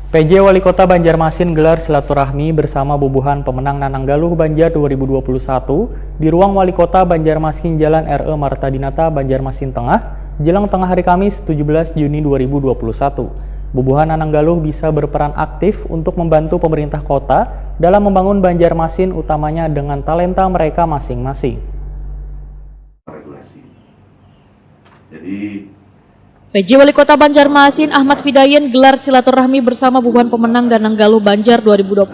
PJ Wali Kota Banjarmasin gelar silaturahmi bersama bubuhan pemenang Nananggaluh Banjar 2021 di ruang Wali Kota Banjarmasin Jalan RE Marta Dinata, Banjarmasin Tengah, jelang tengah hari Kamis 17 Juni 2021. Bubuhan Nananggaluh bisa berperan aktif untuk membantu pemerintah kota dalam membangun Banjarmasin, utamanya dengan talenta mereka masing-masing. PJ Wali Kota Banjarmasin Ahmad Fidayen gelar silaturahmi bersama bubuhan pemenang Nananggaluh Banjar 2021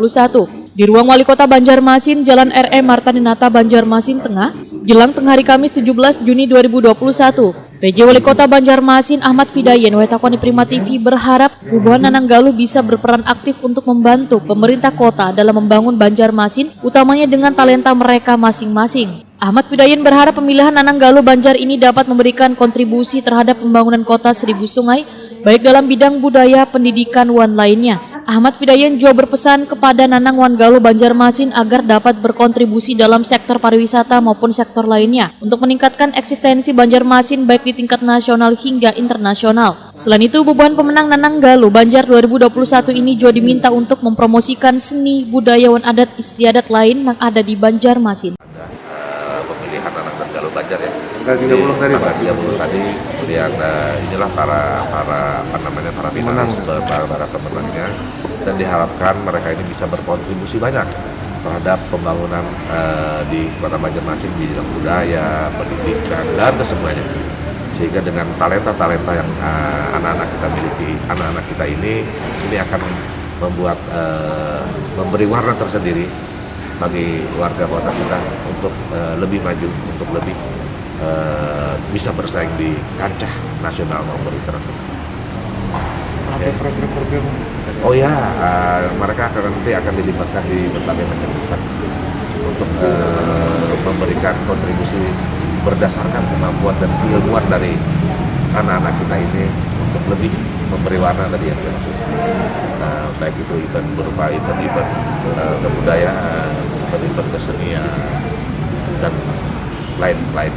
di ruang Wali Kota Banjarmasin Jalan RE Marta Dinata, Banjarmasin Tengah, jelang tengah hari Kamis 17 Juni 2021. PJ Wali Kota Banjarmasin Ahmad Fidayen Wetakoni Prima TV berharap bubuhan Nananggaluh bisa berperan aktif untuk membantu pemerintah kota dalam membangun Banjarmasin, utamanya dengan talenta mereka masing-masing. Ahmad Fidayen berharap pemilihan Nananggaluh Banjar ini dapat memberikan kontribusi terhadap pembangunan kota Seribu Sungai, baik dalam bidang budaya, pendidikan, dan lainnya. Ahmad Fidayen juga berpesan kepada Nanang Wangaluh Banjarmasin agar dapat berkontribusi dalam sektor pariwisata maupun sektor lainnya untuk meningkatkan eksistensi Banjarmasin baik di tingkat nasional hingga internasional. Selain itu, bubuhan pemenang Nananggaluh Banjar 2021 ini juga diminta untuk mempromosikan seni, budaya, dan adat istiadat lain yang ada di Banjarmasin. Pemilihan Nananggaluh Banjar ya. Tanggal 30 tadi, Pak. 30 tadi, kemudian inilah para finalis, para pemenangnya, dan diharapkan mereka ini bisa berkontribusi banyak terhadap pembangunan di Kota Banjarmasin di bidang budaya, pendidikan, dan kesemuanya. Sehingga dengan talenta-talenta yang anak-anak kita miliki, anak-anak kita ini akan membuat memberi warna tersendiri bagi warga kota kita untuk lebih maju, untuk lebih bisa bersaing di kancah nasional maupun internasional. Program-program. Oh ya, mereka nanti akan dilibatkan di berbagai macam event untuk memberikan kontribusi berdasarkan kemampuan dan keilmuan dari anak-anak kita ini untuk lebih memberi warna tadi yang nah, baik itu event berupa event kebudayaan, event kesenian, dan lain-lain.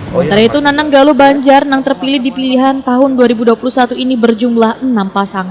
Sementara itu, Nananggaluh Banjar yang terpilih di pilihan tahun 2021 ini berjumlah 6 pasang.